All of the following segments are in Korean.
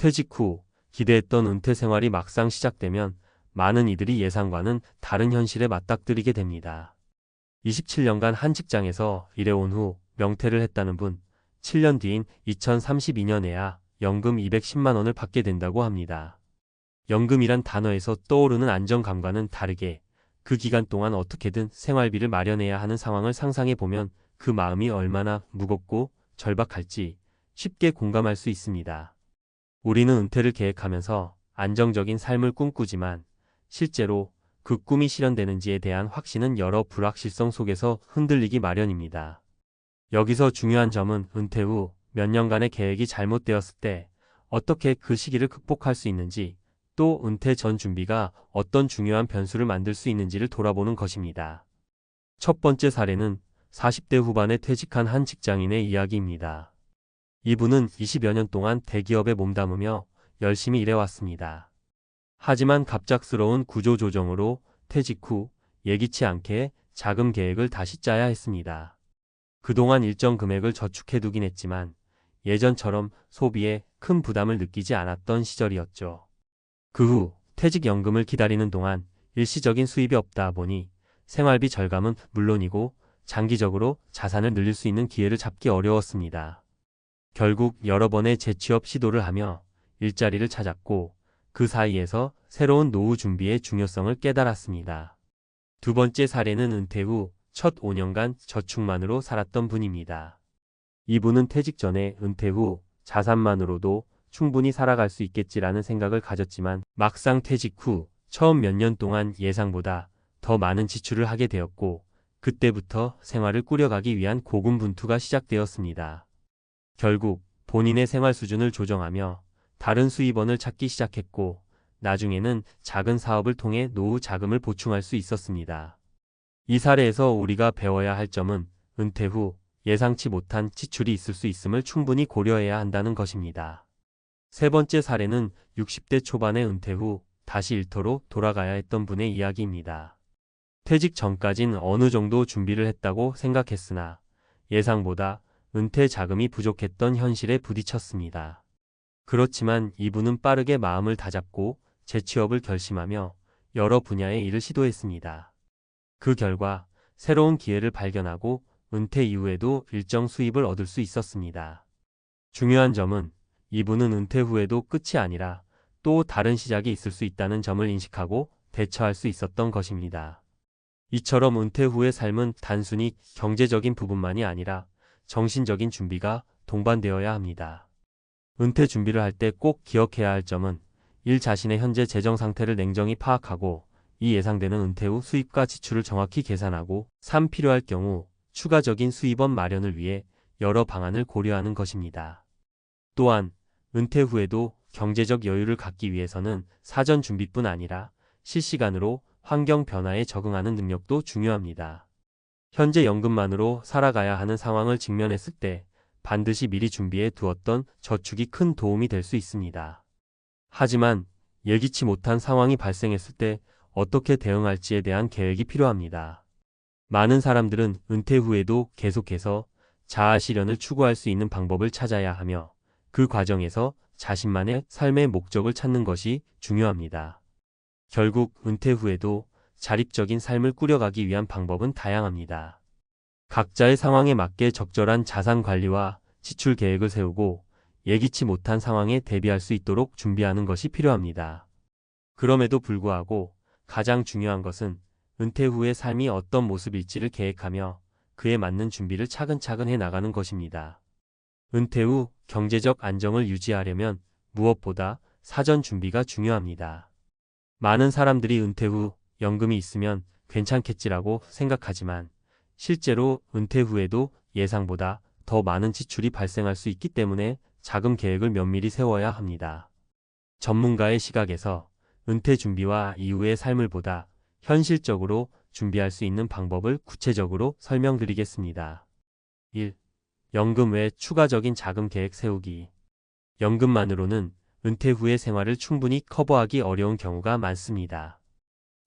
퇴직 후 기대했던 은퇴 생활이 막상 시작되면 많은 이들이 예상과는 다른 현실에 맞닥뜨리게 됩니다. 27년간 한 직장에서 일해온 후 명퇴를 했다는 분, 7년 뒤인 2032년에야 연금 210만 원을 받게 된다고 합니다. 연금이란 단어에서 떠오르는 안정감과는 다르게 그 기간 동안 어떻게든 생활비를 마련해야 하는 상황을 상상해 보면 그 마음이 얼마나 무겁고 절박할지 쉽게 공감할 수 있습니다. 우리는 은퇴를 계획하면서 안정적인 삶을 꿈꾸지만 실제로 그 꿈이 실현되는지에 대한 확신은 여러 불확실성 속에서 흔들리기 마련입니다. 여기서 중요한 점은 은퇴 후 몇 년간의 계획이 잘못되었을 때 어떻게 그 시기를 극복할 수 있는지, 또 은퇴 전 준비가 어떤 중요한 변수를 만들 수 있는지를 돌아보는 것입니다. 첫 번째 사례는 40대 후반에 퇴직한 한 직장인의 이야기입니다. 이분은 20여 년 동안 대기업에 몸담으며 열심히 일해왔습니다. 하지만 갑작스러운 구조조정으로 퇴직 후 예기치 않게 자금 계획을 다시 짜야 했습니다. 그동안 일정 금액을 저축해두긴 했지만 예전처럼 소비에 큰 부담을 느끼지 않았던 시절이었죠. 그 후 퇴직연금을 기다리는 동안 일시적인 수입이 없다 보니 생활비 절감은 물론이고 장기적으로 자산을 늘릴 수 있는 기회를 잡기 어려웠습니다. 결국 여러 번의 재취업 시도를 하며 일자리를 찾았고 그 사이에서 새로운 노후 준비의 중요성을 깨달았습니다. 두 번째 사례는 은퇴 후 첫 5년간 저축만으로 살았던 분입니다. 이분은 퇴직 전에 은퇴 후 자산만으로도 충분히 살아갈 수 있겠지라는 생각을 가졌지만 막상 퇴직 후 처음 몇 년 동안 예상보다 더 많은 지출을 하게 되었고 그때부터 생활을 꾸려가기 위한 고군분투가 시작되었습니다. 결국 본인의 생활 수준을 조정하며 다른 수입원을 찾기 시작했고 나중에는 작은 사업을 통해 노후 자금을 보충할 수 있었습니다. 이 사례에서 우리가 배워야 할 점은 은퇴 후 예상치 못한 지출이 있을 수 있음을 충분히 고려해야 한다는 것입니다. 세 번째 사례는 60대 초반의 은퇴 후 다시 일터로 돌아가야 했던 분의 이야기입니다. 퇴직 전까진 어느 정도 준비를 했다고 생각했으나 예상보다 은퇴 자금이 부족했던 현실에 부딪혔습니다. 그렇지만 이분은 빠르게 마음을 다잡고 재취업을 결심하며 여러 분야의 일을 시도했습니다. 그 결과 새로운 기회를 발견하고 은퇴 이후에도 일정 수입을 얻을 수 있었습니다. 중요한 점은 이분은 은퇴 후에도 끝이 아니라 또 다른 시작이 있을 수 있다는 점을 인식하고 대처할 수 있었던 것입니다. 이처럼 은퇴 후의 삶은 단순히 경제적인 부분만이 아니라 정신적인 준비가 동반되어야 합니다. 은퇴 준비를 할 때 꼭 기억해야 할 점은 1. 자신의 현재 재정 상태를 냉정히 파악하고 2. 예상되는 은퇴 후 수입과 지출을 정확히 계산하고 3. 필요할 경우 추가적인 수입원 마련을 위해 여러 방안을 고려하는 것입니다. 또한 은퇴 후에도 경제적 여유를 갖기 위해서는 사전 준비뿐 아니라 실시간으로 환경 변화에 적응하는 능력도 중요합니다. 현재 연금만으로 살아가야 하는 상황을 직면했을 때 반드시 미리 준비해 두었던 저축이 큰 도움이 될 수 있습니다. 하지만 예기치 못한 상황이 발생했을 때 어떻게 대응할지에 대한 계획이 필요합니다. 많은 사람들은 은퇴 후에도 계속해서 자아 실현을 추구할 수 있는 방법을 찾아야 하며 그 과정에서 자신만의 삶의 목적을 찾는 것이 중요합니다. 결국 은퇴 후에도 자립적인 삶을 꾸려가기 위한 방법은 다양합니다. 각자의 상황에 맞게 적절한 자산 관리와 지출 계획을 세우고 예기치 못한 상황에 대비할 수 있도록 준비하는 것이 필요합니다. 그럼에도 불구하고 가장 중요한 것은 은퇴 후의 삶이 어떤 모습일지를 계획하며 그에 맞는 준비를 차근차근 해 나가는 것입니다. 은퇴 후 경제적 안정을 유지하려면 무엇보다 사전 준비가 중요합니다. 많은 사람들이 은퇴 후 연금이 있으면 괜찮겠지라고 생각하지만 실제로 은퇴 후에도 예상보다 더 많은 지출이 발생할 수 있기 때문에 자금 계획을 면밀히 세워야 합니다. 전문가의 시각에서 은퇴 준비와 이후의 삶을 보다 현실적으로 준비할 수 있는 방법을 구체적으로 설명드리겠습니다. 1. 연금 외 추가적인 자금 계획 세우기. 연금만으로는 은퇴 후의 생활을 충분히 커버하기 어려운 경우가 많습니다.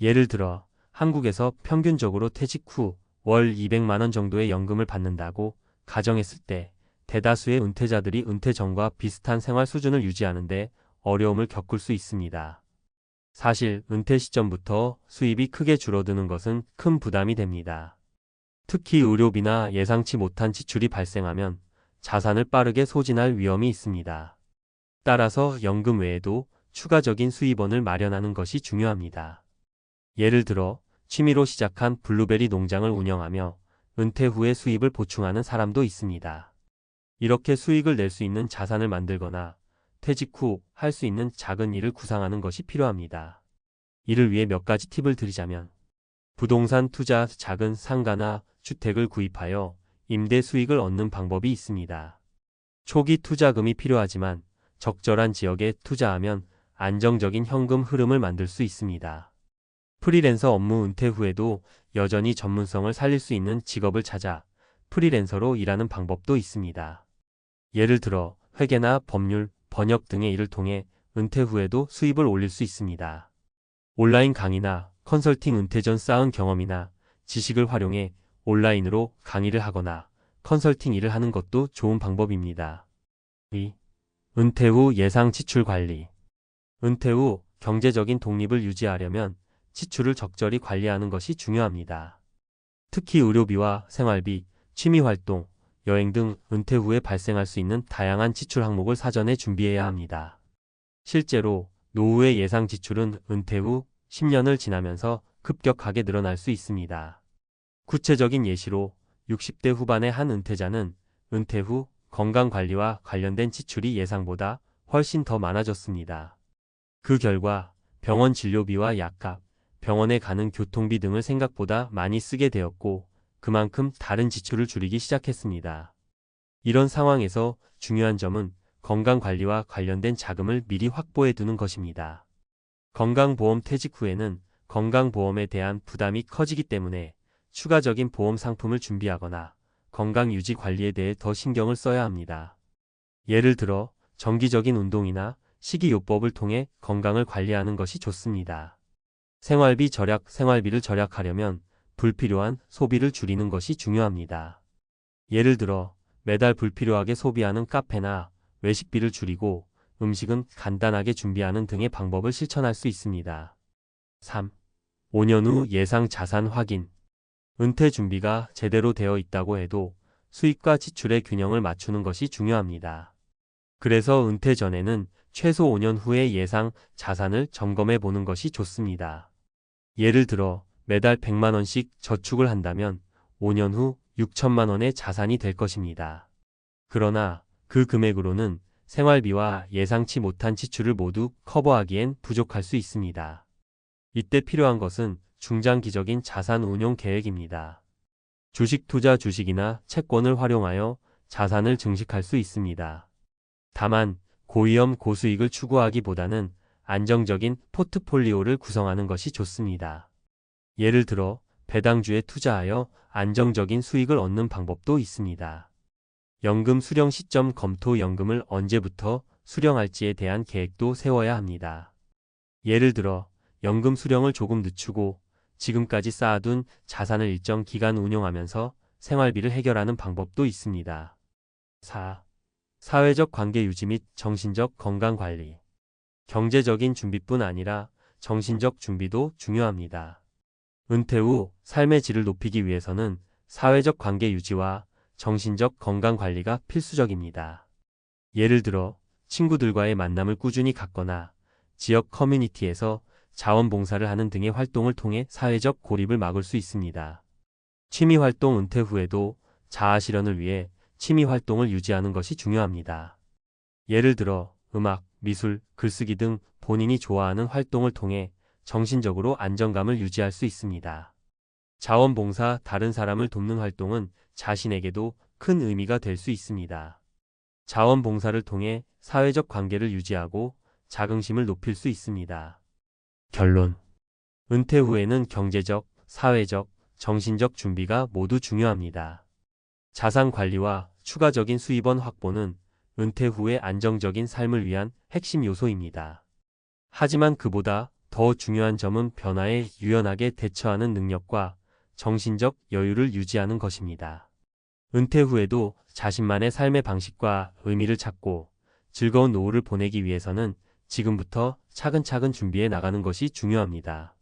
예를 들어 한국에서 평균적으로 퇴직 후 월 200만 원 정도의 연금을 받는다고 가정했을 때 대다수의 은퇴자들이 은퇴 전과 비슷한 생활 수준을 유지하는데 어려움을 겪을 수 있습니다. 사실 은퇴 시점부터 수입이 크게 줄어드는 것은 큰 부담이 됩니다. 특히 의료비나 예상치 못한 지출이 발생하면 자산을 빠르게 소진할 위험이 있습니다. 따라서 연금 외에도 추가적인 수입원을 마련하는 것이 중요합니다. 예를 들어 취미로 시작한 블루베리 농장을 운영하며 은퇴 후에 수입을 보충하는 사람도 있습니다. 이렇게 수익을 낼 수 있는 자산을 만들거나 퇴직 후 할 수 있는 작은 일을 구상하는 것이 필요합니다. 이를 위해 몇 가지 팁을 드리자면 부동산 투자, 작은 상가나 주택을 구입하여 임대 수익을 얻는 방법이 있습니다. 초기 투자금이 필요하지만 적절한 지역에 투자하면 안정적인 현금 흐름을 만들 수 있습니다. 프리랜서 업무 은퇴 후에도 여전히 전문성을 살릴 수 있는 직업을 찾아 프리랜서로 일하는 방법도 있습니다. 예를 들어 회계나 법률, 번역 등의 일을 통해 은퇴 후에도 수입을 올릴 수 있습니다. 온라인 강의나 컨설팅 은퇴 전 쌓은 경험이나 지식을 활용해 온라인으로 강의를 하거나 컨설팅 일을 하는 것도 좋은 방법입니다. 2. 은퇴 후 예상 지출 관리. 은퇴 후 경제적인 독립을 유지하려면 지출을 적절히 관리하는 것이 중요합니다. 특히 의료비와 생활비, 취미활동, 여행 등 은퇴 후에 발생할 수 있는 다양한 지출 항목을 사전에 준비해야 합니다. 실제로 노후의 예상 지출은 은퇴 후 10년을 지나면서 급격하게 늘어날 수 있습니다. 구체적인 예시로 60대 후반의 한 은퇴자는 은퇴 후 건강관리와 관련된 지출이 예상보다 훨씬 더 많아졌습니다. 그 결과 병원 진료비와 약값, 병원에 가는 교통비 등을 생각보다 많이 쓰게 되었고 그만큼 다른 지출을 줄이기 시작했습니다. 이런 상황에서 중요한 점은 건강관리와 관련된 자금을 미리 확보해 두는 것입니다. 건강보험 퇴직 후에는 건강보험에 대한 부담이 커지기 때문에 추가적인 보험 상품을 준비하거나 건강유지 관리에 대해 더 신경을 써야 합니다. 예를 들어 정기적인 운동이나 식이요법을 통해 건강을 관리하는 것이 좋습니다. 생활비를 절약하려면 불필요한 소비를 줄이는 것이 중요합니다. 예를 들어 매달 불필요하게 소비하는 카페나 외식비를 줄이고 음식은 간단하게 준비하는 등의 방법을 실천할 수 있습니다. 3. 5년 후 예상 자산 확인. 은퇴 준비가 제대로 되어 있다고 해도 수입과 지출의 균형을 맞추는 것이 중요합니다. 그래서 은퇴 전에는 최소 5년 후의 예상 자산을 점검해 보는 것이 좋습니다. 예를 들어 매달 100만 원씩 저축을 한다면 5년 후 6천만 원의 자산이 될 것입니다. 그러나 그 금액으로는 생활비와 예상치 못한 지출을 모두 커버하기엔 부족할 수 있습니다. 이때 필요한 것은 중장기적인 자산 운용 계획입니다. 주식 투자 주식이나 채권을 활용하여 자산을 증식할 수 있습니다. 다만 고위험 고수익을 추구하기보다는 안정적인 포트폴리오를 구성하는 것이 좋습니다. 예를 들어 배당주에 투자하여 안정적인 수익을 얻는 방법도 있습니다. 연금 수령 시점 검토. 연금을 언제부터 수령할지에 대한 계획도 세워야 합니다. 예를 들어 연금 수령을 조금 늦추고 지금까지 쌓아둔 자산을 일정 기간 운용하면서 생활비를 해결하는 방법도 있습니다. 4. 사회적 관계 유지 및 정신적 건강 관리. 경제적인 준비뿐 아니라 정신적 준비도 중요합니다. 은퇴 후 삶의 질을 높이기 위해서는 사회적 관계 유지와 정신적 건강 관리가 필수적입니다. 예를 들어 친구들과의 만남을 꾸준히 갖거나 지역 커뮤니티에서 자원봉사를 하는 등의 활동을 통해 사회적 고립을 막을 수 있습니다. 취미활동. 은퇴 후에도 자아실현을 위해 취미활동을 유지하는 것이 중요합니다. 예를 들어 음악, 미술, 글쓰기 등 본인이 좋아하는 활동을 통해 정신적으로 안정감을 유지할 수 있습니다. 자원봉사, 다른 사람을 돕는 활동은 자신에게도 큰 의미가 될 수 있습니다. 자원봉사를 통해 사회적 관계를 유지하고 자긍심을 높일 수 있습니다. 결론. 은퇴 후에는 경제적, 사회적, 정신적 준비가 모두 중요합니다. 자산 관리와 추가적인 수입원 확보는 은퇴 후의 안정적인 삶을 위한 핵심 요소입니다. 하지만 그보다 더 중요한 점은 변화에 유연하게 대처하는 능력과 정신적 여유를 유지하는 것입니다. 은퇴 후에도 자신만의 삶의 방식과 의미를 찾고 즐거운 노후를 보내기 위해서는 지금부터 차근차근 준비해 나가는 것이 중요합니다.